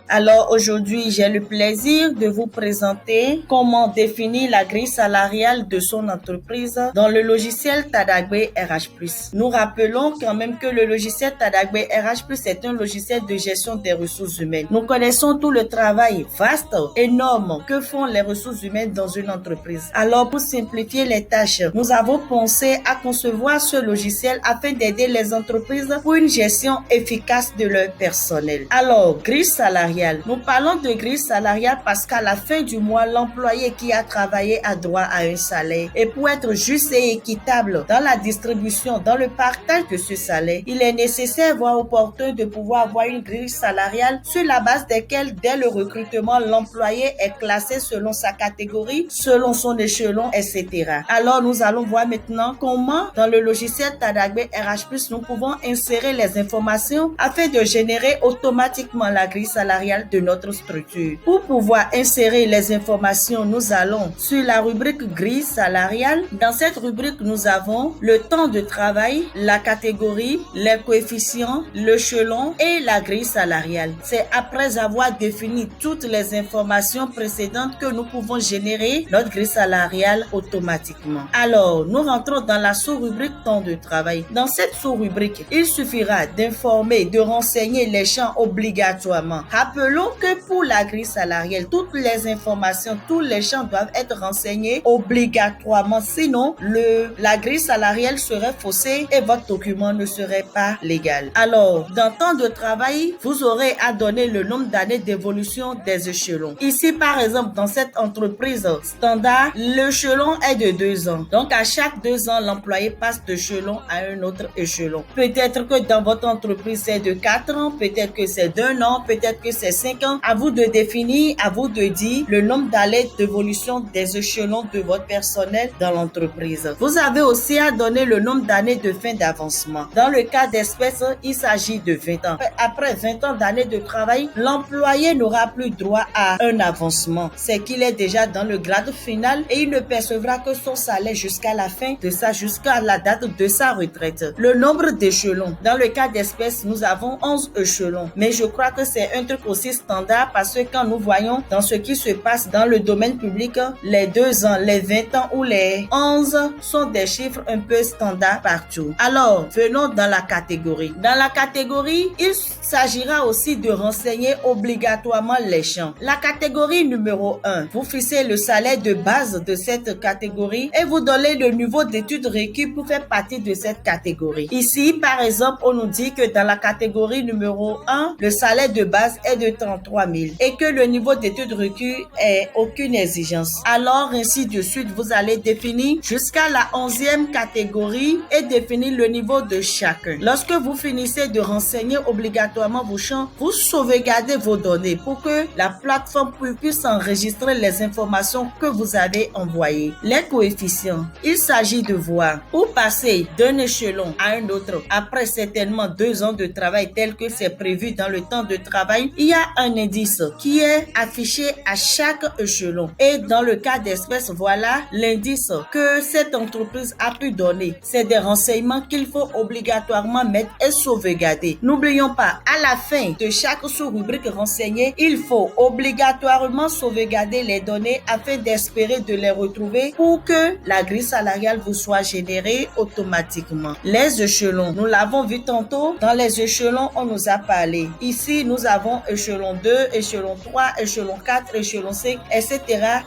Alors aujourd'hui, j'ai le plaisir de vous présenter comment définir la grille salariale de son entreprise dans le logiciel Tadagbe RH+. Nous rappelons quand même que le logiciel Tadagbe RH+ est un logiciel de gestion des ressources humaines. Nous connaissons tout le travail vaste, énorme que font les ressources humaines dans une entreprise. Alors pour simplifier les tâches, nous avons pensé à concevoir ce logiciel afin d'aider les entreprises pour une gestion efficace de leur personnel. Alors, grille salariale. Nous parlons de grille salariale parce qu'à la fin du mois, l'employé qui a travaillé a droit à un salaire. Et pour être juste et équitable dans la distribution, dans le partage de ce salaire, il est nécessaire, voire opportun, de pouvoir avoir une grille salariale sur la base desquelles, dès le recrutement, l'employé est classé selon sa catégorie, selon son échelon, etc. Alors, nous allons voir maintenant comment, dans le logiciel Tadagbe RH+, nous pouvons insérer les informations afin de générer automatiquement la grille salariale de notre structure. Pour pouvoir insérer les informations, nous allons sur la rubrique grille salariale. Dans cette rubrique, nous avons le temps de travail, la catégorie, les coefficients, l'échelon et la grille salariale. C'est après avoir défini toutes les informations précédentes que nous pouvons générer notre grille salariale automatiquement. Alors, nous rentrons dans la sous-rubrique temps de travail. Dans cette sous-rubrique, il suffira d'informer, de renseigner les champs obligatoirement. Rappelons que pour la grille salariale, toutes les informations, tous les champs doivent être renseignés obligatoirement. Sinon, la grille salariale serait faussée et votre document ne serait pas légal. Alors, dans temps de travail, vous aurez à donner le nombre d'années d'évolution des échelons. Ici, par exemple, dans cette entreprise standard, l'échelon est de 2 ans. Donc, à chaque 2 ans, l'employé passe d'échelon à un autre échelon. Peut-être que dans votre entreprise, c'est de 4 ans, peut-être que c'est d'1 an, peut-être que c'est 5 ans. À vous de définir, à vous de dire le nombre d'années d'évolution des échelons de votre personnel dans l'entreprise. Vous avez aussi à donner le nombre d'années de fin d'avancement. Dans le cas d'espèce, il s'agit de 20 ans. Après 20 ans d'années de travail, l'employé n'aura plus droit à un avancement. C'est qu'il est déjà dans le grade final et il ne percevra que son salaire jusqu'à la fin de ça, jusqu'à la date de sa retraite. Le nombre d'échelons. Dans le cas d'espèce, nous avons 11 échelons. Mais je crois que c'est un truc aussi standard parce que quand nous voyons dans ce qui se passe dans le domaine public, les 2 ans, les 20 ans ou les 11 sont des chiffres un peu standards partout. Alors, venons dans la catégorie. Dans la catégorie, il s'agira aussi de renseigner obligatoirement les champs. La catégorie numéro 1, vous fixez le salaire de base de cette catégorie et vous donnez le niveau d'études requis pour faire partie de cette catégorie. Ici, par exemple, on nous dit que dans la catégorie numéro 1, le salaire de base est de 33 000 et que le niveau d'études requis est aucune exigence. Alors, ainsi de suite, vous allez définir jusqu'à la 11e catégorie et définir le niveau de chacun. Lorsque vous finissez de renseigner obligatoirement vos champs, vous sauvegardez vos données pour que la plateforme puisse enregistrer les informations que vous avez envoyées. Les coefficients. Il s'agit de voir où passer d'un échelon à un autre après certainement 2 ans de travail tel que c'est prévu dans le temps de travail. Il y a un indice qui est affiché à chaque échelon. Et dans le cas d'espèce, voilà l'indice que cette entreprise a pu donner. C'est des renseignements qu'il faut obligatoirement mettre et sauvegarder. N'oublions pas, à la fin de chaque sous-rubrique renseignée, il faut obligatoirement sauvegarder les données afin d'espérer de les retrouver pour que la grille salariale vous soit générée automatiquement. Les échelons, nous l'avons vu tantôt, dans les échelons, on nous a parlé. Ici, nous avons échelon 2, échelon 3, échelon 4, échelon 5, etc.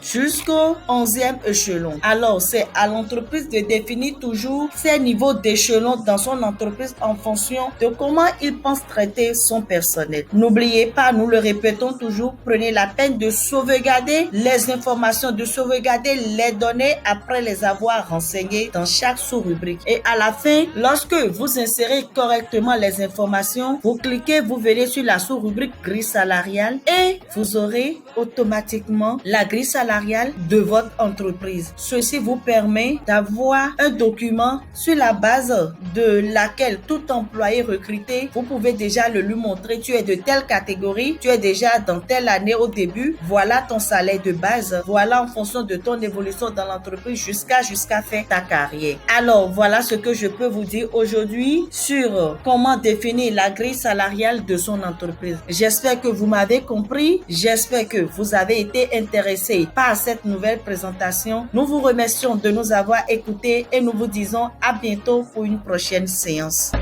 jusqu'au 11e échelon. Alors, c'est à l'entreprise de définir toujours ses niveaux d'échelon dans son entreprise en fonction de comment il pense traiter son personnel. N'oubliez pas, nous le répétons toujours, prenez la peine de sauvegarder les informations, de sauvegarder les données après les avoir renseignées dans chaque sous-rubrique. Et à la fin, lorsque vous insérez correctement les informations, vous cliquez, vous venez sur la sous-rubrique grille grille salariale et vous aurez automatiquement la grille salariale de votre entreprise. Ceci vous permet d'avoir un document sur la base de laquelle tout employé recruté, vous pouvez déjà le lui montrer. Tu es de telle catégorie, tu es déjà dans telle année au début, voilà ton salaire de base, voilà en fonction de ton évolution dans l'entreprise jusqu'à faire ta carrière. Alors, voilà ce que je peux vous dire aujourd'hui sur comment définir la grille salariale de son entreprise. J'espère que vous m'avez compris. J'espère que vous avez été intéressé par cette nouvelle présentation. Nous vous remercions de nous avoir écoutés et nous vous disons à bientôt pour une prochaine séance.